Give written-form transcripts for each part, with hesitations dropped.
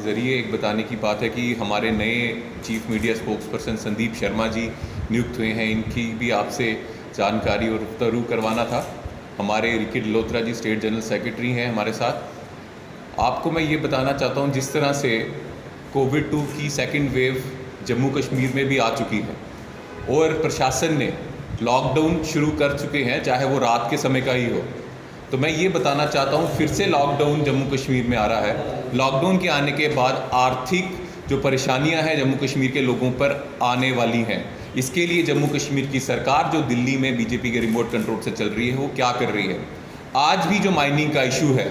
ज़रिए एक बताने की बात है कि हमारे नए chief media spokesperson Sandeep Sharma ji नियुक्त हुए हैं। इनकी भी आपसे जानकारी और रुबरू करवाना था। हमारे रिकी डलोत्रा जी स्टेट जनरल सेक्रेटरी हैं हमारे साथ। आपको मैं ये बताना चाहता हूँ, जिस तरह से कोविड-2 की सेकंड वेव जम्मू कश्मीर में भी आ चुकी है और प्रशासन ने लॉकडाउन शुरू कर चुके हैं, चाहे वो रात के समय का ही हो, तो मैं ये बताना चाहता हूँ फिर से लॉकडाउन जम्मू कश्मीर में आ रहा है। लॉकडाउन के आने के बाद आर्थिक जो परेशानियाँ हैं जम्मू कश्मीर के लोगों पर आने वाली हैं। इसके लिए जम्मू कश्मीर की सरकार जो दिल्ली में बीजेपी के रिमोट कंट्रोल से चल रही है, वो क्या कर रही है। आज भी जो माइनिंग का इशू है,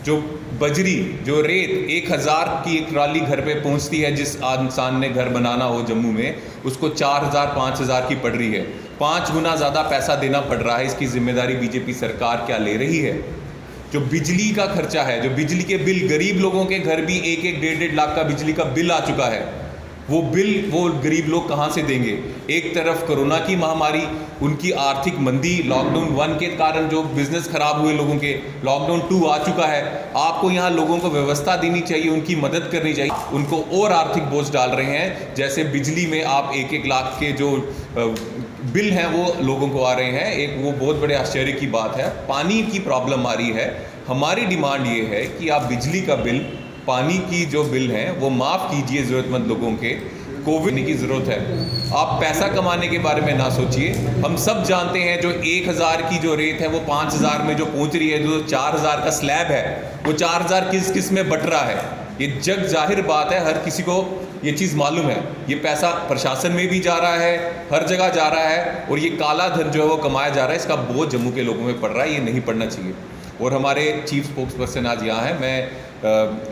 जो बजरी, जो रेत 1000 की एक ट्राली घर पे पहुंचती है, जिस इंसान ने घर बनाना हो जम्मू में, उसको 4000 5000 की पड़ रही है। 5 गुना ज़्यादा पैसा देना पड़ रहा है। इसकी जिम्मेदारी बीजेपी सरकार क्या ले रही है। जो बिजली का खर्चा है, जो बिजली के बिल, गरीब लोगों के घर भी 1-1 1.5 लाख का बिजली का बिल आ चुका है। वो बिल वो गरीब लोग कहाँ से देंगे। एक तरफ कोरोना की महामारी, उनकी आर्थिक मंदी, लॉकडाउन 1 के कारण जो बिजनेस खराब हुए लोगों के, लॉकडाउन 2 आ चुका है। आपको यहाँ लोगों को व्यवस्था देनी चाहिए, उनकी मदद करनी चाहिए। उनको और आर्थिक बोझ डाल रहे हैं। जैसे बिजली में आप 1-1 लाख के जो बिल हैं वो लोगों को आ रहे हैं। एक वो बहुत बड़े आश्चर्य की बात है। पानी की प्रॉब्लम आ रही है। हमारी डिमांड ये है कि आप बिजली का बिल, पानी की जो बिल हैं वो माफ़ कीजिए ज़रूरतमंद लोगों के। कोविड की ज़रूरत है। आप पैसा कमाने के बारे में ना सोचिए। हम सब जानते हैं जो 1000 की जो रेत है वो 5000 में जो पहुंच रही है, जो 4000 का स्लैब है, वो 4000 किस किस में बट रहा है। ये जग जाहिर बात है, हर किसी को ये चीज़ मालूम है। ये पैसा प्रशासन में भी जा रहा है, हर जगह जा रहा है, और ये काला धन जो है वो कमाया जा रहा है। इसका बोझ जम्मू के लोगों में पड़ रहा है। ये नहीं पड़ना चाहिए। और हमारे चीफ स्पोक्स पर्सन आज यहाँ हैं। मैं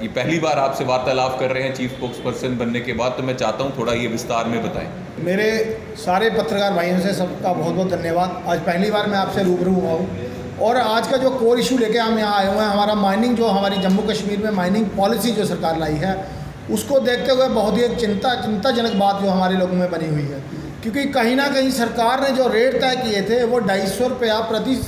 ये पहली बार आपसे वार्तालाप कर रहे हैं चीफ स्पोक्स पर्सन बनने के बाद, तो मैं चाहता हूँ थोड़ा ये विस्तार में बताएं। मेरे सारे पत्रकार भाइयों से सबका बहुत बहुत धन्यवाद। आज पहली बार मैं आपसे रूबरू हुआ हूँ और आज का जो कोर इशू लेके हम यहाँ आए हुए हैं, हमारा माइनिंग, जो हमारी जम्मू कश्मीर में माइनिंग पॉलिसी जो सरकार लाई है, उसको देखते हुए बहुत ही एक चिंताजनक बात जो हमारे लोगों में बनी हुई है। क्योंकि कहीं ना कहीं सरकार ने जो रेट तय किए थे वो 250 रुपया प्रति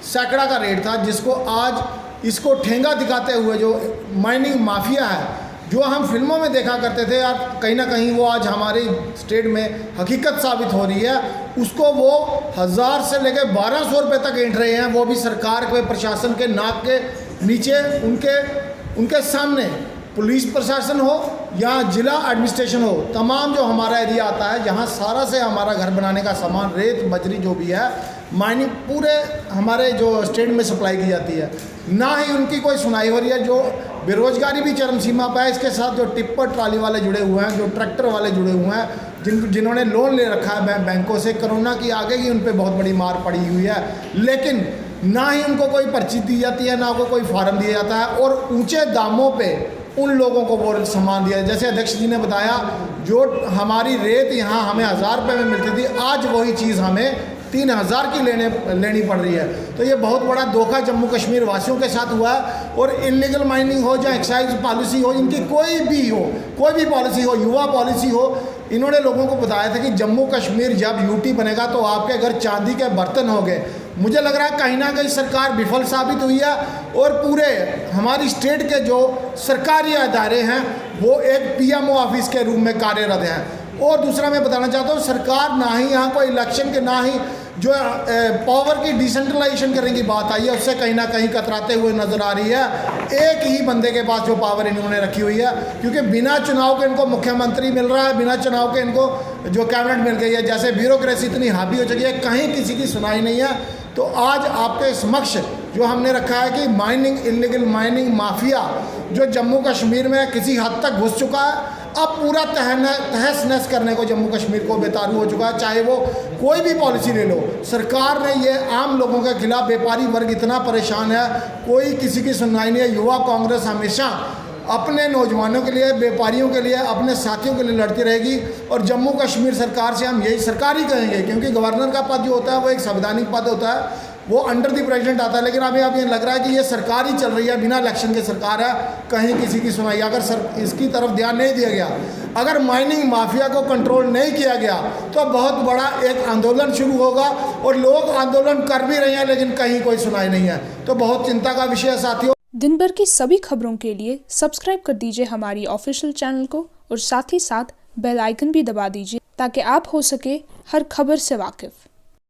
सैकड़ा का रेट था, जिसको आज इसको ठेंगा दिखाते हुए जो माइनिंग माफिया है, जो हम फिल्मों में देखा करते थे, यार कहीं ना कहीं वो आज हमारे स्टेट में हकीकत साबित हो रही है। उसको वो 1000 से लेकर 1200 रुपये तक एंट रहे हैं, वो भी सरकार के, प्रशासन के नाक के नीचे, उनके सामने। पुलिस प्रशासन हो या जिला एडमिनिस्ट्रेशन हो, तमाम जो हमारा एरिया आता है, जहाँ सारा से हमारा घर बनाने का सामान, रेत बजरी जो भी है, माइनिंग पूरे हमारे जो स्टेट में सप्लाई की जाती है, ना ही उनकी कोई सुनाई हो रही है। जो बेरोजगारी भी चरम सीमा पर है। इसके साथ जो टिप्पर ट्राली वाले जुड़े हुए हैं, जो ट्रैक्टर वाले जुड़े हुए हैं, जिन्होंने लोन ले रखा है बैंकों से, कोरोना की आगे की उन पर बहुत बड़ी मार पड़ी हुई है, लेकिन ना ही उनको कोई पर्ची दी जाती है, ना को कोई फार्म दिया जाता है, और ऊँचे दामों पर उन लोगों को वो सामान दिया। जैसे अध्यक्ष जी ने बताया, जो हमारी रेत यहाँ हमें 1000 रुपये में मिलती थी, आज वही चीज़ हमें 3000 की लेनी पड़ रही है। तो ये बहुत बड़ा धोखा जम्मू कश्मीर वासियों के साथ हुआ है। और इलीगल माइनिंग हो, या एक्साइज पॉलिसी हो, इनकी कोई भी पॉलिसी हो, युवा पॉलिसी हो, इन्होंने लोगों को बताया था कि जम्मू कश्मीर जब यूटी बनेगा तो आपके घर चांदी के बर्तन होंगे। मुझे लग रहा है कहीं ना कहीं सरकार विफल साबित हुई है, और पूरे हमारी स्टेट के जो सरकारी अदारे हैं वो एक पीएमओ ऑफिस के रूप में कार्यरत हैं। और दूसरा मैं बताना चाहता हूँ, सरकार ना ही यहाँ कोई इलेक्शन के, ना ही जो पावर की डिसेंट्रलाइजेशन करने की बात आई है, उससे कहीं ना कहीं कतराते हुए नजर आ रही है। एक ही बंदे के पास जो पावर इन्होंने रखी हुई है, क्योंकि बिना चुनाव के इनको मुख्यमंत्री मिल रहा है, बिना चुनाव के इनको जो कैबिनेट मिल गई है। जैसे ब्यूरोक्रेसी इतनी हावी हो चुकी है, कहीं किसी की सुनाई नहीं है। तो आज आपके समक्ष जो हमने रखा है कि माइनिंग, इलीगल माइनिंग माफिया जो जम्मू कश्मीर में किसी हद तक घुस चुका है, अब पूरा तहस नहस करने को जम्मू कश्मीर को बेतारू हो चुका है। चाहे वो कोई भी पॉलिसी ले लो, सरकार ने ये आम लोगों के खिलाफ, व्यापारी वर्ग इतना परेशान है, कोई किसी की सुनवाई नहीं है। युवा कांग्रेस हमेशा अपने नौजवानों के लिए, व्यापारियों के लिए, अपने साथियों के लिए लड़ती रहेगी। और जम्मू कश्मीर सरकार से हम यही सरकार ही कहेंगे, क्योंकि गवर्नर का पद जो होता है वो एक संवैधानिक पद होता है, वो अंडर द प्रेसिडेंट आता है। लेकिन अभी अब ये लग रहा है कि ये सरकार ही चल रही है, बिना इलेक्शन के सरकार है, कहीं किसी की सुनाई। अगर इसकी तरफ ध्यान नहीं दिया गया, अगर माइनिंग माफिया को कंट्रोल नहीं किया गया, तो बहुत बड़ा एक आंदोलन शुरू होगा। और लोग आंदोलन कर भी रहे हैं, लेकिन कहीं कोई सुनाई नहीं है। तो बहुत चिंता का विषय है साथियों। दिन भर की सभी खबरों के लिए सब्सक्राइब कर दीजिए हमारी ऑफिशियल चैनल को और साथ ही साथ बेल आइकन भी दबा दीजिए ताकि आप हो सके हर खबर से वाकिफ़।